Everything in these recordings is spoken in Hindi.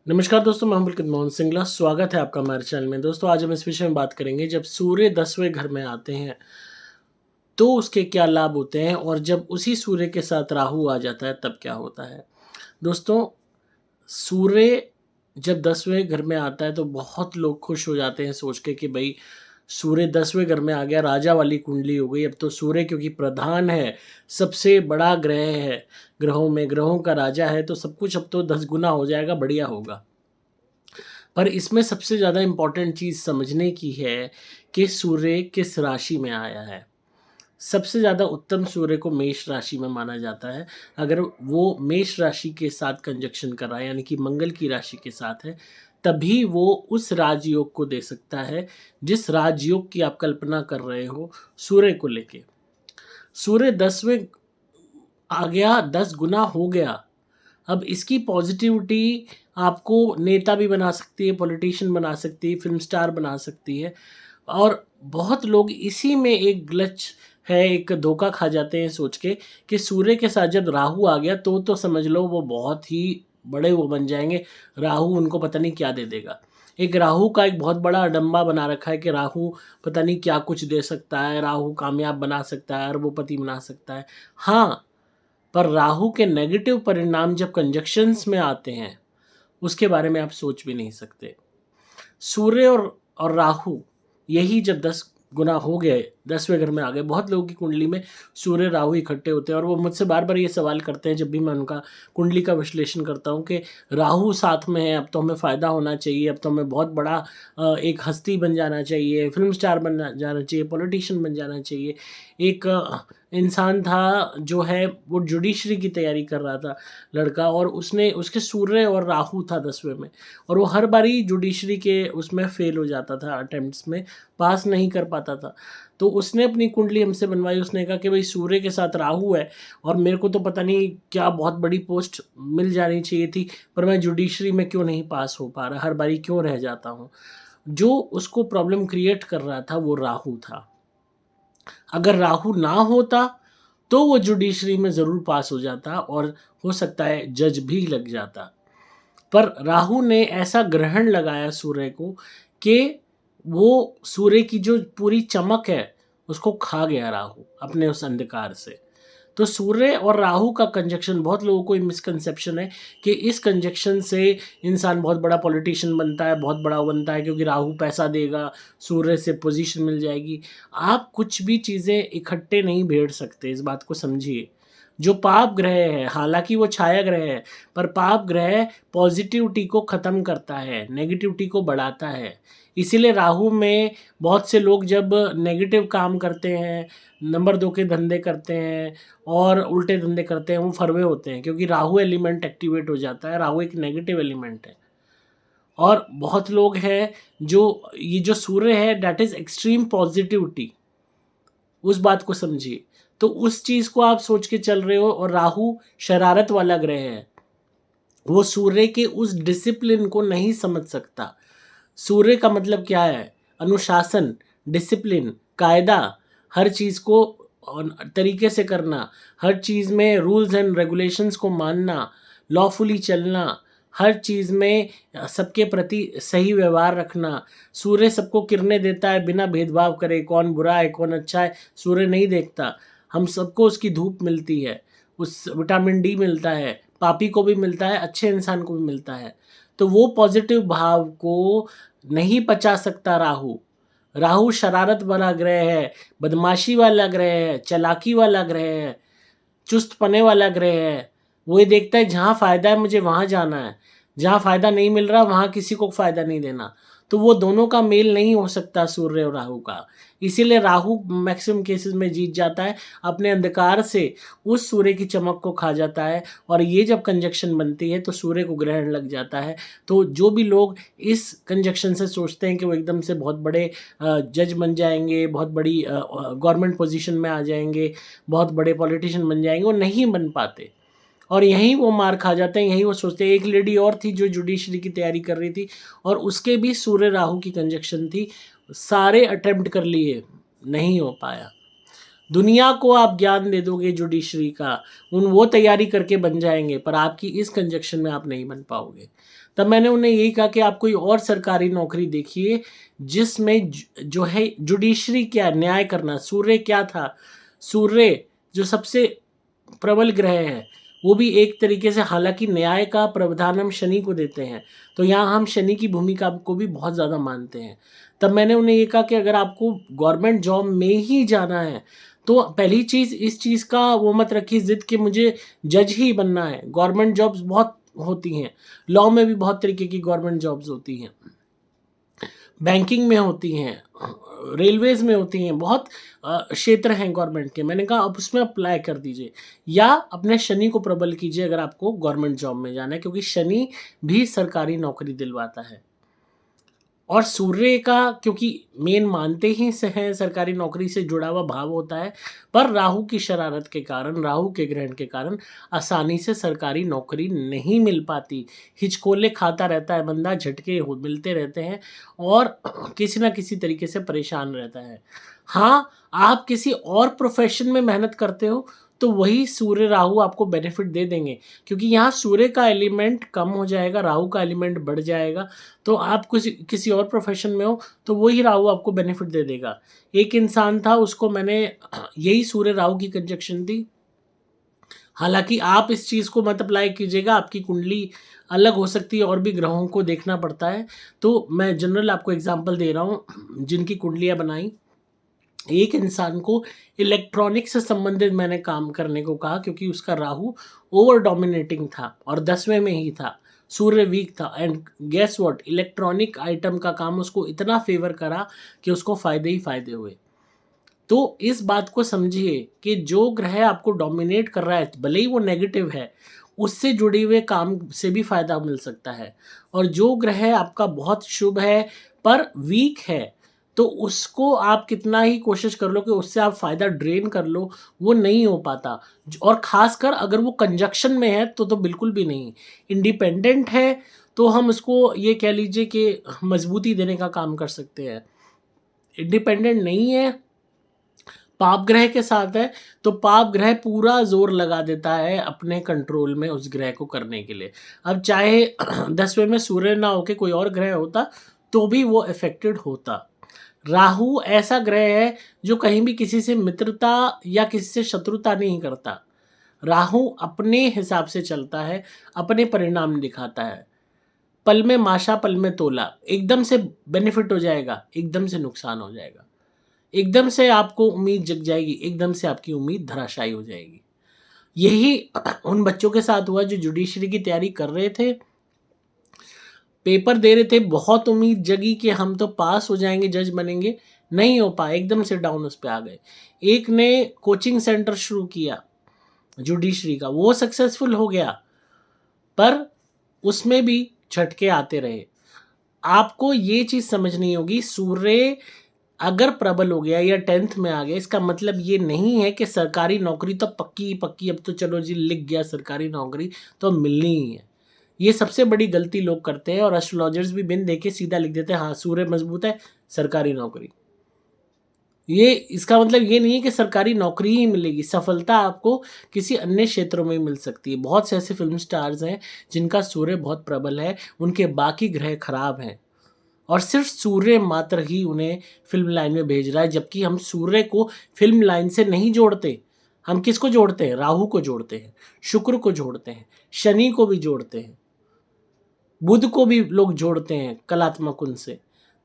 नमस्कार दोस्तों, मैं हूं पुलकित मोहन सिंगला। स्वागत है आपका हमारे चैनल में। दोस्तों, आज हम इस विषय में बात करेंगे, जब सूर्य 10वें घर में आते हैं तो उसके क्या लाभ होते हैं, और जब उसी सूर्य के साथ राहु आ जाता है तब क्या होता है। दोस्तों, सूर्य जब 10वें घर में आता है तो बहुत लोग खुश हो जाते हैं सोच के कि भाई सूर्य 10वें घर में आ गया, राजा वाली कुंडली हो गई। अब तो सूर्य क्योंकि प्रधान है, सबसे बड़ा ग्रह है, ग्रहों में ग्रहों का राजा है, तो सब कुछ अब तो 10 गुना हो जाएगा, बढ़िया होगा। पर इसमें सबसे ज़्यादा इम्पोर्टेंट चीज़ समझने की है कि सूर्य किस राशि में आया है। सबसे ज़्यादा उत्तम सूर्य को मेष राशि में माना जाता है। अगर वो मेष राशि के साथ कंजक्शन कर रहा है, यानी कि मंगल की राशि के साथ है, तभी वो उस राजयोग को दे सकता है जिस राजयोग की आप कल्पना कर रहे हो सूर्य को लेके। सूर्य 10वें आ गया, 10 गुना हो गया। अब इसकी पॉजिटिविटी आपको नेता भी बना सकती है, पॉलिटिशियन बना सकती है, फ़िल्म स्टार बना सकती है। और बहुत लोग इसी में एक ग्लिच है, एक धोखा खा जाते हैं सोच के कि सूर्य के साथ जब राहु आ गया तो समझ लो वो बहुत ही बड़े वो बन जाएँगे, राहु उनको पता नहीं क्या दे देगा। एक राहु का एक बहुत बड़ा अडंबा बना रखा है कि राहु पता नहीं क्या कुछ दे सकता है, राहु कामयाब बना सकता है, अरबोपति बना सकता है। हाँ, पर राहु के नेगेटिव परिणाम जब कंजक्शंस में आते हैं, उसके बारे में आप सोच भी नहीं सकते। सूर्य और राहु यही जब 10 गुना हो गए, 10वें घर में आ गए, बहुत लोगों की कुंडली में सूर्य राहु इकट्ठे होते हैं और वो मुझसे बार-बार ये सवाल करते हैं जब भी मैं उनका कुंडली का विश्लेषण करता हूँ कि राहु साथ में है, अब तो हमें फ़ायदा होना चाहिए, अब तो हमें बहुत बड़ा एक हस्ती बन जाना चाहिए, फ़िल्म स्टार जाना चाहिए, पॉलिटिशियन बन जाना चाहिए। एक इंसान था जो है वो जुडिशरी की तैयारी कर रहा था लड़का, और उसने उसके सूर्य और राहु था 10वें में, और वो हर बारी जुडिशरी के उसमें फ़ेल हो जाता था, अटेम्प्ट्स में पास नहीं कर पाता था। तो उसने अपनी कुंडली हमसे बनवाई, उसने कहा कि भई सूर्य के साथ राहु है और मेरे को तो पता नहीं क्या बहुत बड़ी पोस्ट मिल जानी चाहिए थी, पर मैं जुडिशरी में क्यों नहीं पास हो पा रहा, हर बारी क्यों रह जाता हूँ। जो उसको प्रॉब्लम क्रिएट कर रहा था वो राहु था। अगर राहु ना होता तो वो जुडिशरी में ज़रूर पास हो जाता और हो सकता है जज भी लग जाता। पर राहु ने ऐसा ग्रहण लगाया सूर्य को कि वो सूर्य की जो पूरी चमक है उसको खा गया राहु अपने उस अंधकार से। तो सूर्य और राहु का कंजक्शन, बहुत लोगों को ये मिसकंसेप्शन है कि इस कंजक्शन से इंसान बहुत बड़ा पॉलिटिशियन बनता है, बहुत बड़ा बनता है क्योंकि राहु पैसा देगा, सूर्य से पोजीशन मिल जाएगी। आप कुछ भी चीज़ें इकट्ठे नहीं भेड़ सकते, इस बात को समझिए। जो पाप ग्रह है, हालाँकि वो छाया ग्रह है, पर पाप ग्रह पॉज़िटिविटी को ख़त्म करता है, नेगेटिविटी को बढ़ाता है। इसीलिए राहु में बहुत से लोग जब नेगेटिव काम करते हैं, नंबर 2 के धंधे करते हैं और उल्टे धंधे करते हैं, वो फरवे होते हैं क्योंकि राहु एलिमेंट एक्टिवेट हो जाता है। राहु एक नेगेटिव एलिमेंट है। और बहुत लोग हैं जो ये जो सूर्य है दैट इज़ एक्सट्रीम पॉज़िटिविटी, उस बात को समझिए। तो उस चीज़ को आप सोच के चल रहे हो, और राहु शरारत वाला ग्रह है। वो सूर्य के उस डिसिप्लिन को नहीं समझ सकता। सूर्य का मतलब क्या है? अनुशासन, डिसिप्लिन, कायदा, हर चीज़ को तरीके से करना, हर चीज़ में रूल्स एंड रेगुलेशंस को मानना, लॉफुली चलना, हर चीज़ में सबके प्रति सही व्यवहार रखना। सूर्य सबको किरणें देता है बिना भेदभाव करे, कौन बुरा है, कौन अच्छा है, सूर्य नहीं देखता। हम सबको उसकी धूप मिलती है, उस विटामिन डी मिलता है, पापी को भी मिलता है, अच्छे इंसान को भी मिलता है। तो वो पॉज़िटिव भाव को नहीं पचा सकता राहु। राहु शरारत वाला ग्रह है, बदमाशी वाला ग्रह है, चालाकी वाला ग्रह है, चुस्तपने वाला ग्रह है। वो ये देखता है जहाँ फ़ायदा है मुझे वहाँ जाना है, जहाँ फ़ायदा नहीं मिल रहा वहाँ किसी को फ़ायदा नहीं देना। तो वो दोनों का मेल नहीं हो सकता सूर्य और राहु का। इसीलिए राहु मैक्सिमम केसेज़ में जीत जाता है, अपने अंधकार से उस सूर्य की चमक को खा जाता है, और ये जब कंजक्शन बनती है तो सूर्य को ग्रहण लग जाता है। तो जो भी लोग इस कंजक्शन से सोचते हैं कि वो एकदम से बहुत बड़े जज बन जाएँगे, बहुत बड़ी गवर्नमेंट पोज़ीशन में आ जाएँगे, बहुत बड़े पॉलिटिशियन बन जाएँगे, वो नहीं बन पाते। और यहीं वो मार खा जाते हैं, यहीं वो सोचते हैं। एक लेडी और थी जो जुडिशरी की तैयारी कर रही थी और उसके भी सूर्य राहु की कंजक्शन थी। सारे अटेम्प्ट कर लिए, नहीं हो पाया। दुनिया को आप ज्ञान दे दोगे जुडिशरी का, वो तैयारी करके बन जाएंगे, पर आपकी इस कंजक्शन में आप नहीं बन पाओगे। तब मैंने उन्हें यही कहा कि आप कोई और सरकारी नौकरी देखिए जिसमें जो है जुडिशरी क्या, न्याय करना। सूर्य क्या था, सूर्य जो सबसे प्रबल ग्रह है, वो भी एक तरीके से, हालांकि न्याय का प्रावधान हम शनि को देते हैं, तो यहाँ हम शनि की भूमिका को भी बहुत ज़्यादा मानते हैं। तब मैंने उन्हें ये कहा कि अगर आपको गवर्नमेंट जॉब में ही जाना है तो पहली चीज़, इस चीज़ का वो मत रखिए जिद कि मुझे जज ही बनना है। गवर्नमेंट जॉब्स बहुत होती हैं, लॉ में भी बहुत तरीके की गवर्नमेंट जॉब्स होती हैं, बैंकिंग में होती हैं, रेलवेज में होती हैं, बहुत क्षेत्र हैं गवर्नमेंट के। मैंने कहा आप उसमें अप्लाई कर दीजिए या अपने शनि को प्रबल कीजिए अगर आपको गवर्नमेंट जॉब में जाना है, क्योंकि शनि भी सरकारी नौकरी दिलवाता है। और सूर्य का क्योंकि मेन मानते ही से हैं, सरकारी नौकरी से जुड़ा हुआ भाव होता है, पर राहु की शरारत के कारण, राहु के ग्रहण के कारण आसानी से सरकारी नौकरी नहीं मिल पाती। हिचकोले खाता रहता है बंदा, झटके मिलते रहते हैं और किसी ना किसी तरीके से परेशान रहता है। हाँ, आप किसी और प्रोफेशन में मेहनत करते हो तो वही सूर्य राहु आपको बेनिफिट दे देंगे, क्योंकि यहाँ सूर्य का एलिमेंट कम हो जाएगा, राहु का एलिमेंट बढ़ जाएगा। तो आप किसी और प्रोफेशन में हो तो वही राहु आपको बेनिफिट दे देगा। एक इंसान था, उसको मैंने यही सूर्य राहु की कंजक्शन दी। हालांकि आप इस चीज़ को मत अप्लाई कीजिएगा, आपकी कुंडली अलग हो सकती है और भी ग्रहों को देखना पड़ता है। तो मैं जनरल आपको एग्जांपल दे रहा हूँ जिनकी कुंडलियाँ बनाई। एक इंसान को इलेक्ट्रॉनिक से संबंधित मैंने काम करने को कहा, क्योंकि उसका राहु ओवर डोमिनेटिंग था और 10वें में ही था, सूर्य वीक था। And guess what, electronic item का काम उसको इतना फेवर करा कि उसको फायदे ही फायदे हुए। तो इस बात को समझिए कि जो ग्रह आपको डोमिनेट कर रहा है, भले ही वो नेगेटिव है, उससे जुड़े हुए काम से भी फायदा मिल सकता है। और जो ग्रह आपका बहुत शुभ है पर वीक है, तो उसको आप कितना ही कोशिश कर लो कि उससे आप फ़ायदा ड्रेन कर लो, वो नहीं हो पाता। और ख़ासकर अगर वो कंजक्शन में है तो बिल्कुल भी नहीं। इंडिपेंडेंट है तो हम उसको ये कह लीजिए कि मजबूती देने का काम कर सकते हैं। इंडिपेंडेंट नहीं है, पाप ग्रह के साथ है, तो पाप ग्रह पूरा जोर लगा देता है अपने कंट्रोल में उस ग्रह को करने के लिए। अब चाहे 10वें में सूर्य ना होके कोई और ग्रह होता तो भी वो अफेक्टेड होता। राहु ऐसा ग्रह है जो कहीं भी किसी से मित्रता या किसी से शत्रुता नहीं करता। राहु अपने हिसाब से चलता है, अपने परिणाम दिखाता है। पल में माशा पल में तोला, एकदम से बेनिफिट हो जाएगा, एकदम से नुकसान हो जाएगा, एकदम से आपको उम्मीद जग जाएगी, एकदम से आपकी उम्मीद धराशायी हो जाएगी। यही उन बच्चों के साथ हुआ जो जुडिशरी की तैयारी कर रहे थे, पेपर दे रहे थे, बहुत उम्मीद जगी कि हम तो पास हो जाएंगे, जज बनेंगे, नहीं हो पाए, एकदम से डाउन उस पे आ गए। एक ने कोचिंग सेंटर शुरू किया जुडिशरी का, वो सक्सेसफुल हो गया, पर उसमें भी झटके आते रहे। आपको ये चीज़ समझनी होगी, सूर्य अगर प्रबल हो गया या 10th में आ गया, इसका मतलब ये नहीं है कि सरकारी नौकरी तो पक्की पक्की, अब तो चलो जी लिख गया सरकारी नौकरी तो मिलनी ही है। ये सबसे बड़ी गलती लोग करते हैं और एस्ट्रोलॉजर्स भी बिन देखे सीधा लिख देते हैं, हाँ सूर्य मजबूत है सरकारी नौकरी। ये इसका मतलब ये नहीं है कि सरकारी नौकरी ही मिलेगी, सफलता आपको किसी अन्य क्षेत्रों में मिल सकती है। बहुत से ऐसे फिल्म स्टार्स हैं जिनका सूर्य बहुत प्रबल है, उनके बाकी ग्रह खराब हैं और सिर्फ सूर्य मात्र ही उन्हें फिल्म लाइन में भेज रहा है। जबकि हम सूर्य को फिल्म लाइन से नहीं जोड़ते, हम किसको जोड़ते हैं, राहु को जोड़ते हैं, शुक्र को जोड़ते हैं, शनि को भी जोड़ते हैं, बुध को भी लोग जोड़ते हैं कलात्मक उनसे।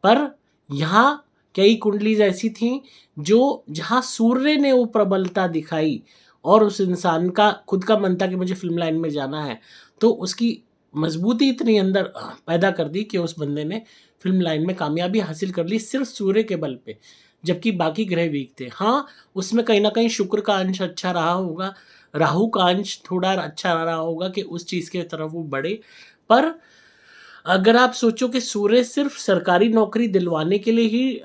पर यहाँ कई कुंडलीज ऐसी थी जो जहाँ सूर्य ने वो प्रबलता दिखाई और उस इंसान का खुद का मन था कि मुझे फिल्म लाइन में जाना है, तो उसकी मजबूती इतनी अंदर पैदा कर दी कि उस बंदे ने फिल्म लाइन में कामयाबी हासिल कर ली सिर्फ सूर्य के बल पे, जबकि बाकी ग्रह वीक थे। हाँ, उसमें कहीं ना कहीं शुक्र का अंश अच्छा रहा होगा, राहु का अंश थोड़ा अच्छा रहा होगा कि उस चीज़ के तरफ वो बढ़े। पर अगर आप सोचो कि सूर्य सिर्फ सरकारी नौकरी दिलवाने के लिए ही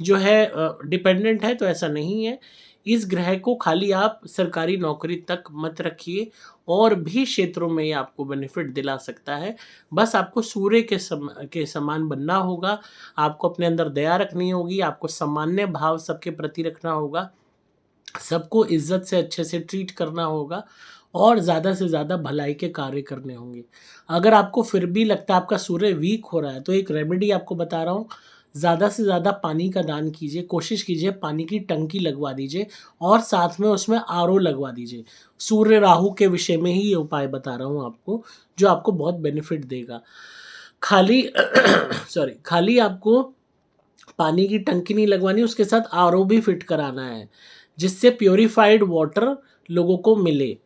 जो है डिपेंडेंट है, तो ऐसा नहीं है। इस ग्रह को खाली आप सरकारी नौकरी तक मत रखिए, और भी क्षेत्रों में ये आपको बेनिफिट दिला सकता है। बस आपको सूर्य के समान बनना होगा, आपको अपने अंदर दया रखनी होगी, आपको सामान्य भाव सबके प्रति रखना होगा, सबको इज्जत से अच्छे से ट्रीट करना होगा और ज़्यादा से ज़्यादा भलाई के कार्य करने होंगे। अगर आपको फिर भी लगता है आपका सूर्य वीक हो रहा है, तो एक रेमेडी आपको बता रहा हूँ, ज़्यादा से ज़्यादा पानी का दान कीजिए, कोशिश कीजिए पानी की टंकी लगवा दीजिए और साथ में उसमें आरओ लगवा दीजिए। सूर्य राहु के विषय में ही ये उपाय बता रहा हूँ आपको, जो आपको बहुत बेनिफिट देगा। खाली खाली आपको पानी की टंकी नहीं लगवानी, उसके साथ आरओ भी फिट कराना है, जिससे प्योरीफाइड वाटर लोगों को मिले,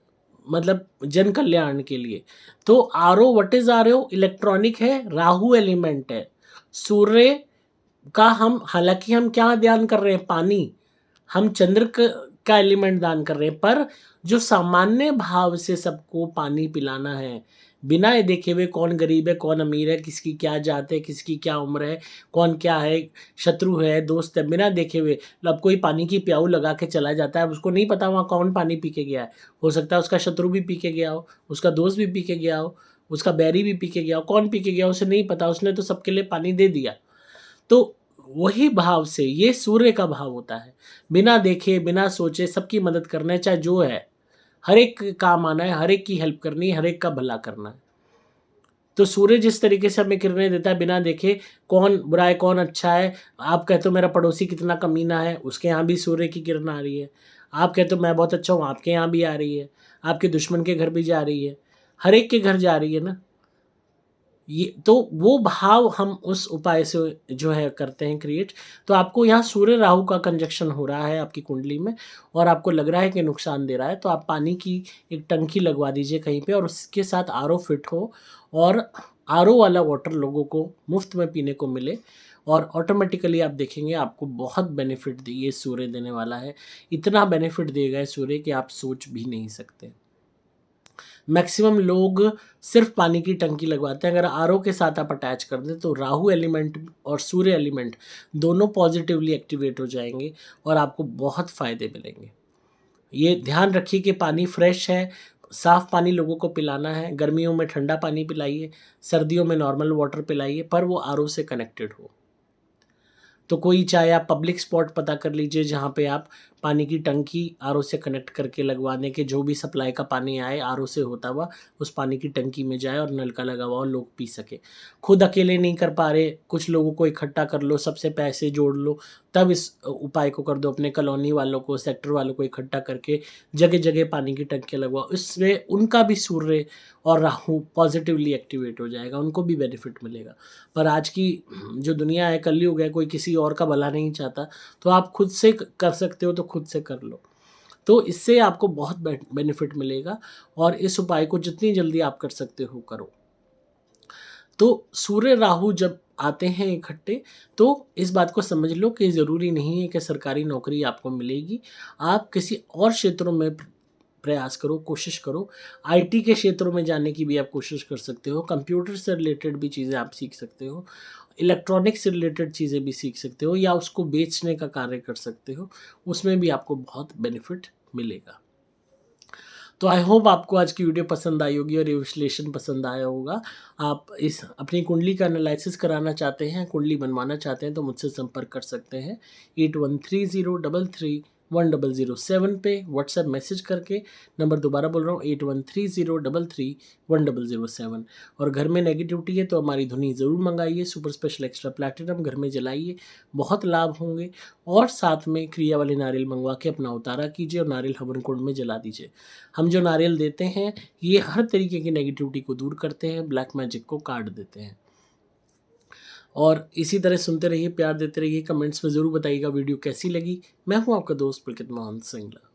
मतलब जन कल्याण के लिए। तो RO, what is RO? Electronic है, राहु एलिमेंट है। सूर्य का हम, हालांकि हम क्या ध्यान कर रहे हैं? पानी। हम चंद्र का एलिमेंट दान कर रहे हैं, पर जो सामान्य भाव से सबको पानी पिलाना है, बिना ये देखे हुए कौन गरीब है कौन अमीर है, किसकी क्या जात है, किसकी क्या उम्र है, कौन क्या है, शत्रु है दोस्त है, बिना देखे हुए अब कोई पानी की प्याऊ लगा के चला जाता है, उसको नहीं पता वहाँ कौन पानी पी के गया है। हो सकता है उसका शत्रु भी पी के गया हो, उसका दोस्त भी पी के गया हो, उसका बैरी भी पी के गया हो, कौन पी के गया उसे नहीं पता, उसने तो सबके लिए पानी दे दिया। तो वही भाव से ये सूर्य का भाव होता है, बिना देखे बिना सोचे सबकी मदद करना है, चाहे जो है, हर एक काम आना है, हर एक की हेल्प करनी है, हर एक का भला करना है। तो सूर्य जिस तरीके से हमें किरणें देता है बिना देखे कौन बुरा है कौन अच्छा है, आप कहते हो मेरा पड़ोसी कितना कमीना है, उसके यहाँ भी सूर्य की किरण आ रही है। आप कहते हो मैं बहुत अच्छा हूँ, आपके यहाँ भी आ रही है, आपके दुश्मन के घर भी जा रही है, हर एक के घर जा रही है ना। ये तो वो भाव हम उस उपाय से जो है करते हैं क्रिएट। तो आपको यहाँ सूर्य राहु का कंजक्शन हो रहा है आपकी कुंडली में और आपको लग रहा है कि नुकसान दे रहा है, तो आप पानी की एक टंकी लगवा दीजिए कहीं पे और उसके साथ आरओ फिट हो और आरओ वाला वाटर लोगों को मुफ्त में पीने को मिले और ऑटोमेटिकली आप देखेंगे आपको बहुत बेनिफिट ये सूर्य देने वाला है। इतना बेनिफिट देगा ये सूर्य कि आप सोच भी नहीं सकते। मैक्सिमम लोग सिर्फ पानी की टंकी लगवाते हैं। अगर आरओ के साथ आप अटैच कर दें तो राहु एलिमेंट और सूर्य एलिमेंट दोनों पॉजिटिवली एक्टिवेट हो जाएंगे और आपको बहुत फ़ायदे मिलेंगे। ये ध्यान रखिए कि पानी फ्रेश है, साफ़ पानी लोगों को पिलाना है। गर्मियों में ठंडा पानी पिलाइए, सर्दियों में नॉर्मल वाटर पिलाइए, पर वो आरओ से कनेक्टेड हो। तो कोई चाहे आप पब्लिक स्पॉट पता कर लीजिए जहाँ पे आप पानी की टंकी आरओ से कनेक्ट करके लगवाने के, जो भी सप्लाई का पानी आए आरओ से होता हुआ उस पानी की टंकी में जाए और नल का लगा हुआ और लोग पी सके। खुद अकेले नहीं कर पा रहे, कुछ लोगों को इकट्ठा कर लो, सबसे पैसे जोड़ लो, तब इस उपाय को कर दो। अपने कॉलोनी वालों को, सेक्टर वालों को इकट्ठा करके जगह जगह पानी की टंकी लगवाओ। इससे उनका भी सूर्य और राहु पॉजिटिवली एक्टिवेट हो जाएगा, उनको भी बेनिफिट मिलेगा। पर आज की जो दुनिया है, कलयुग है, कोई किसी और का भला नहीं चाहता, तो आप खुद से कर सकते हो तो खुद से कर लो। तो इससे आपको बहुत बेनिफिट मिलेगा और इस उपाय को जितनी जल्दी आप कर सकते हो करो। तो सूर्य राहु जब आते हैं इकट्ठे, तो इस बात को समझ लो कि ज़रूरी नहीं है कि सरकारी नौकरी आपको मिलेगी। आप किसी और क्षेत्रों में प्रयास करो, कोशिश करो। आईटी के क्षेत्रों में जाने की भी आप कोशिश कर सकते हो, कंप्यूटर से रिलेटेड भी चीज़ें आप सीख सकते हो, इलेक्ट्रॉनिक्स से रिलेटेड चीज़ें भी सीख सकते हो या उसको बेचने का कार्य कर सकते हो, उसमें भी आपको बहुत बेनिफिट मिलेगा। तो आई होप आपको आज की वीडियो पसंद आई होगी और ये विश्लेषण पसंद आया होगा। आप इस अपनी कुंडली का एनालिसिस कराना चाहते हैं, कुंडली बनवाना चाहते हैं तो मुझसे संपर्क कर सकते हैं 8130331007 पे व्हाट्सएप मैसेज करके। नंबर दोबारा बोल रहा हूँ 8130331007। और घर में नेगेटिविटी है तो हमारी धुनी ज़रूर मंगाइए, सुपर स्पेशल एक्स्ट्रा प्लैटिनम घर में जलाइए, बहुत लाभ होंगे। और साथ में क्रिया वाले नारियल मंगवा के अपना उतारा कीजिए और नारियल हवन कुंड में जला दीजिए। हम जो नारियल देते हैं ये हर तरीके की नेगेटिविटी को दूर करते हैं, ब्लैक मैजिक को काट देते हैं। और इसी तरह सुनते रहिए, प्यार देते रहिए, कमेंट्स में ज़रूर बताइएगा वीडियो कैसी लगी। मैं हूँ आपका दोस्त पुलकित मोहन सिंगला।